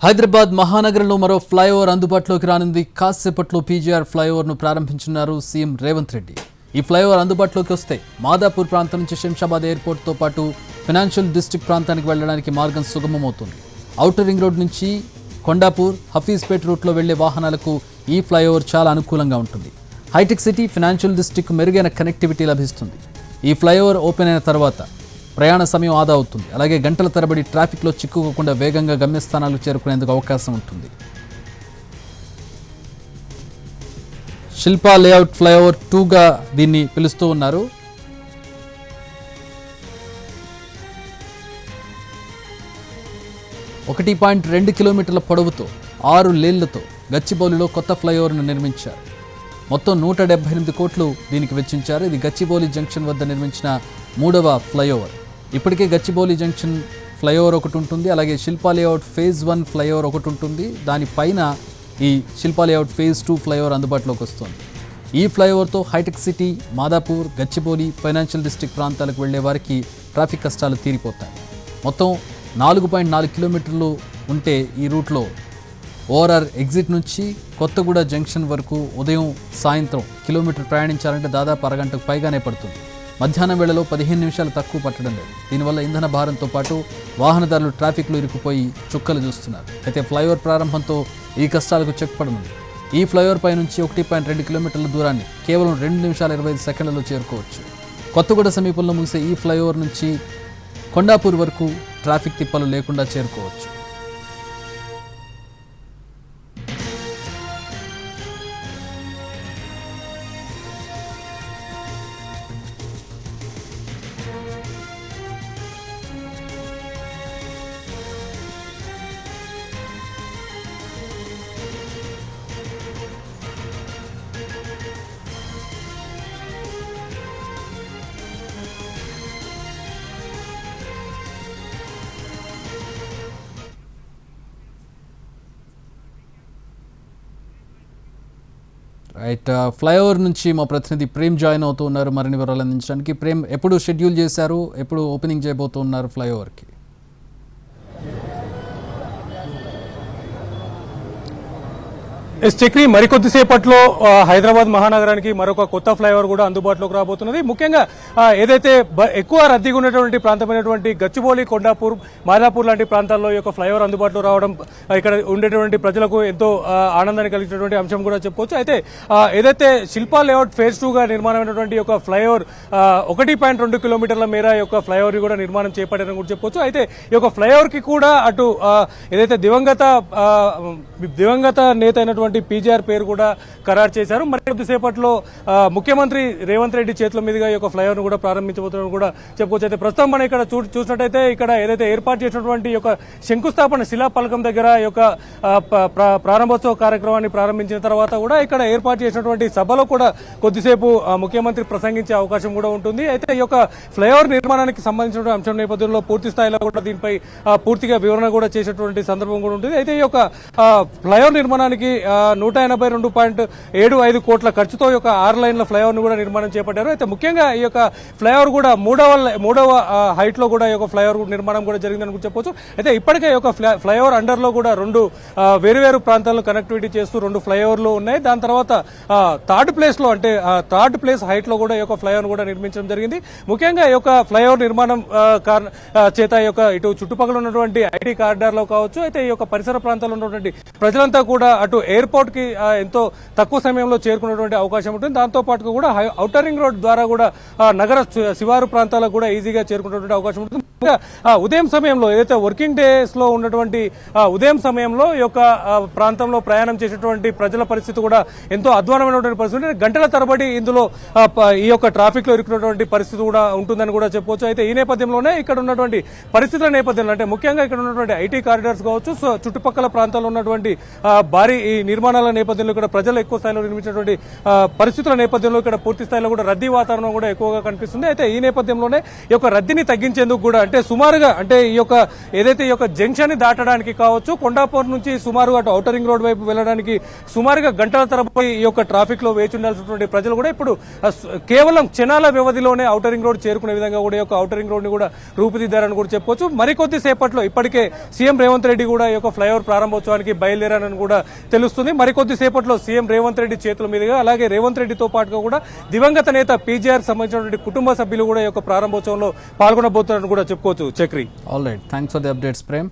హైదరాబాద్ మహానగరంలో మరో ఫ్లైఓవర్ అందుబాటులోకి రానుంది. కాసేపట్లో పీజీఆర్ ఫ్లైఓవర్ను ప్రారంభించనున్నారు సీఎం రేవంత్ రెడ్డి. ఈ ఫ్లైఓవర్ అందుబాటులోకి వస్తే మాదాపూర్ ప్రాంతం నుంచి శంషాబాద్ ఎయిర్పోర్ట్తో పాటు ఫైనాన్షియల్ డిస్ట్రిక్ట్ ప్రాంతానికి వెళ్లడానికి మార్గం సుగమమవుతుంది. ఔటర్ రింగ్ రోడ్ నుంచి కొండాపూర్, హఫీజ్పేట్ రూట్లో వెళ్లే వాహనాలకు ఈ ఫ్లైఓవర్ చాలా అనుకూలంగా ఉంటుంది. హైటెక్ సిటీ, ఫైనాన్షియల్ డిస్ట్రిక్ట్ మెరుగైన కనెక్టివిటీ లభిస్తుంది. ఈ ఫ్లైఓవర్ ఓపెన్ అయిన తర్వాత ప్రయాణ సమయం ఆదా అవుతుంది. అలాగే గంటల తరబడి ట్రాఫిక్లో చిక్కుకోకుండా వేగంగా గమ్యస్థానాలకు చేరుకునేందుకు అవకాశం ఉంటుంది. శిల్పా లేఅవుట్ ఫ్లైఓవర్ 2గా దీన్ని పిలుస్తూ ఉన్నారు. $1.2 కిలోమీటర్ల పొడవుతో 6 లేన్లతో గచ్చిబౌలిలో కొత్త ఫ్లైఓవర్ను నిర్మించారు. మొత్తం 178 కోట్లు దీనికి వెచ్చించారు. ఇది గచ్చిబౌలి జంక్షన్ వద్ద నిర్మించిన 3వ ఫ్లైఓవర్. ఇప్పటికే గచ్చిబౌలి జంక్షన్ ఫ్లైఓవర్ ఒకటి ఉంటుంది. అలాగే శిల్పా లేఅవుట్ ఫేజ్ 1 ఫ్లైఓవర్ ఒకటి ఉంటుంది. దానిపైన ఈ శిల్పా లేఅవుట్ ఫేజ్ 2 ఫ్లైఓవర్ అందుబాటులోకి వస్తుంది. ఈ ఫ్లైఓవర్తో హైటెక్ City, Madhapur, Gachibowli, financial district ప్రాంతాలకు వెళ్లే వారికి ట్రాఫిక్ కష్టాలు తీరిపోతాయి. మొత్తం 4.4 కిలోమీటర్లు ఉంటే ఈ రూట్లో ఓఆర్ఆర్ ఎగ్జిట్ నుంచి కొత్తగూడ జంక్షన్ వరకు ఉదయం, సాయంత్రం కిలోమీటర్ ప్రయాణించాలంటే దాదాపు అరగంటకు పైగానే పడుతుంది. మధ్యాహ్నం వేళలో 15 నిమిషాలు తక్కువ పట్టడం లేదు. దీనివల్ల ఇంధన భారంతో పాటు వాహనదారులు ట్రాఫిక్లో ఇరుక్కుపోయి చుక్కలు చూస్తున్నారు. అయితే ఫ్లైఓవర్ ప్రారంభంతో ఈ కష్టాలకు చెక్ పడనుంది. ఈ ఫ్లైఓవర్ పై నుంచి 1.2 కిలోమీటర్ల దూరాన్ని కేవలం 2 నిమిషాల 25 సెకండ్లలో చేరుకోవచ్చు. కొత్తగూడ సమీపంలో ముగిసే ఈ ఫ్లైఓవర్ నుంచి కొండాపూర్ వరకు ట్రాఫిక్ తిప్పలు లేకుండా చేరుకోవచ్చు. రైట్, ఫ్లైఓవర్ నుంచి మా ప్రతినిధి ప్రేమ్ జాయిన్ అవుతూ ఉన్నారు మరిన్ని వివరాలు అందించడానికి. ప్రేమ్, ఎప్పుడు షెడ్యూల్ చేశారు, ఎప్పుడు ఓపెనింగ్ చేయబోతూ ఉన్నారు ఫ్లైఓవర్కి? చక్రి, మరికొద్దిసేపట్లో హైదరాబాద్ మహానగరానికి మరొక కొత్త ఫ్లైఓవర్ కూడా అందుబాటులోకి రాబోతున్నది. ముఖ్యంగా ఏదైతే ఎక్కువ రద్దీగా ఉన్నటువంటి ప్రాంతమైనటువంటి గచ్చిబౌలి, కొండాపూర్, మాదాపూర్ లాంటి ప్రాంతాల్లో ఈ యొక్క ఫ్లైఓవర్ అందుబాటులో రావడం ఇక్కడ ఉండేటువంటి ప్రజలకు ఎంతో ఆనందాన్ని కలిగినటువంటి అంశం కూడా చెప్పుకోవచ్చు. అయితే ఏదైతే శిల్పా లేఅవుట్ ఫేజ్ 2గా నిర్మాణమైనటువంటి యొక్క ఫ్లైఓవర్ 1.2 కిలోమీటర్ల మేర యొక్క ఫ్లైఓవర్ కూడా నిర్మాణం చేపట్టారని కూడా చెప్పుకోవచ్చు. అయితే ఈ యొక్క ఫ్లైఓవర్ కి కూడా అటు ఏదైతే దివంగత నేత అయినటువంటి పీజీఆర్ పేరు కూడా ఖరారు చేశారు. మరి కొద్దిసేపట్లో ముఖ్యమంత్రి రేవంత్ రెడ్డి చేతుల మీదుగా ఈ యొక్క ఫ్లైఓవర్ కూడా ప్రారంభించబోతున్నారు కూడా చెప్పుకోవచ్చు. అయితే ప్రస్తుతం మనం ఇక్కడ చూసినట్టయితే ఇక్కడ ఏదైతే ఏర్పాటు చేసినటువంటి యొక్క శంకుస్థాపన శిలాఫలకం దగ్గర ఈ యొక్క ప్రారంభోత్సవ కార్యక్రమాన్ని ప్రారంభించిన తర్వాత కూడా ఇక్కడ ఏర్పాటు చేసినటువంటి సభలో కూడా కొద్దిసేపు ముఖ్యమంత్రి ప్రసంగించే అవకాశం కూడా ఉంటుంది. అయితే ఈ యొక్క ఫ్లైఓవర్ నిర్మాణానికి సంబంధించిన అంశం నేపథ్యంలో పూర్తి స్థాయిలో కూడా దీనిపై పూర్తిగా వివరణ కూడా చేసేటువంటి సందర్భం కూడా ఉంటుంది. అయితే ఈ యొక్క ఫ్లైఓవర్ నిర్మాణానికి 182.75 కోట్ల ఖర్చుతో ఈ యొక్క 6 లైన్ల ఫ్లైఓవర్ ను కూడా నిర్మాణం చేపట్టారు. అయితే ముఖ్యంగా ఈ యొక్క ఫ్లైఓవర్ కూడా మూడవ హైట్ లో కూడా ఈ యొక్క ఫ్లైఓవర్ నిర్మాణం కూడా జరిగిందని చెప్పొచ్చు. అయితే ఇప్పటికే ఈ యొక్క ఫ్లైఓవర్ అండర్ లో కూడా 2 వేరువేరు ప్రాంతాలను కనెక్టివిటీ చేస్తూ 2 ఫ్లైఓవర్లు ఉన్నాయి. దాని తర్వాత థర్డ్ ప్లేస్ హైట్ లో కూడా ఈ యొక్క ఫ్లైఓవర్ కూడా నిర్మించడం జరిగింది. ముఖ్యంగా ఈ యొక్క ఫ్లైఓవర్ నిర్మాణం చేత ఈ యొక్క ఇటు చుట్టుపక్కల ఉన్నటువంటి ఐటీ కారిడార్ లో కావచ్చు, అయితే ఈ యొక్క పరిసర ప్రాంతాల్లో ఉన్నటువంటి ప్రజలంతా కూడా అటు ఎయిర్పోర్ట్ కి ఎంతో తక్కువ సమయంలో చేరుకునేటువంటి అవకాశం ఉంటుంది. దాంతో పాటు కూడా ఔటర్ రింగ్ రోడ్ ద్వారా కూడా నగర శివారు ప్రాంతాలకు కూడా ఈజీగా చేరుకునేటువంటి అవకాశం ఉంటుంది. ఉదయం సమయంలో ఏదైతే వర్కింగ్ డేస్ లో ఉన్నటువంటి ఉదయం సమయంలో ఈ యొక్క ప్రాంతంలో ప్రయాణం చేసేటువంటి ప్రజల పరిస్థితి కూడా ఎంతో అధ్వానమైనటువంటి పరిస్థితి, గంటల తరబడి ఇందులో ఈ యొక్క ట్రాఫిక్ లో ఇరుకున్నటువంటి పరిస్థితి కూడా ఉంటుందని కూడా చెప్పవచ్చు. అయితే ఈ నేపథ్యంలోనే ఇక్కడ ఉన్నటువంటి పరిస్థితుల నేపథ్యంలో అంటే ముఖ్యంగా ఇక్కడ ఉన్నటువంటి ఐటీ కారిడార్స్ కావచ్చు, చుట్టుపక్కల ప్రాంతాల్లో ఉన్నటువంటి భారీ ఈ నిర్మాణాల నేపథ్యంలో ఇక్కడ ప్రజలు ఎక్కువ స్థాయిలో నిర్మించినటువంటి పరిస్థితుల నేపథ్యంలో ఇక్కడ పూర్తి స్థాయిలో కూడా రద్దీ వాతావరణం కూడా ఎక్కువగా కనిపిస్తుంది. అయితే ఈ నేపథ్యంలోనే ఈ యొక్క రద్దీని తగ్గించేందుకు కూడా అంటే అంటే సుమారుగా అంటే ఈ యొక్క ఏదైతే ఈ యొక్క జంక్షన్ ని దాటడానికి కావచ్చు, కొండాపూర్ నుంచి సుమారు అటు ఔటర్ రింగ్ రోడ్ వైపు వెళ్ళడానికి సుమారుగా గంటల తరబడి ఈ యొక్క ట్రాఫిక్ లో వేచి ఉండాల్సినటువంటి ప్రజలు కూడా ఇప్పుడు కేవలం క్షణాల వ్యవధిలోనే ఔటర్ రింగ్ రోడ్ చేరుకునే విధంగా కూడా ఈ యొక్క ఔటర్ రింగ్ రోడ్ ని కూడా రూపుదిద్దారని కూడా చెప్పొచ్చు. మరికొద్ది సేపట్లో ఇప్పటికే సీఎం రేవంత్ రెడ్డి కూడా ఈ యొక్క ఫ్లైఓవర్ ప్రారంభోత్సవానికి బయలుదేరారని కూడా తెలుస్తుంది. మరికొద్ది సేపట్లో సీఎం రేవంత్ రెడ్డి చేతుల మీదుగా అలాగే రేవంత్ రెడ్డితో పాటుగా కూడా దివంగత నేత పీజీఆర్ సంబంధించినటువంటి కుటుంబ సభ్యులు కూడా ఈ యొక్క ప్రారంభోత్సవంలో పాల్గొనబోతున్నారని కూడా చెప్పుకోవచ్చు. Chakri, all right, thanks for the updates Prem.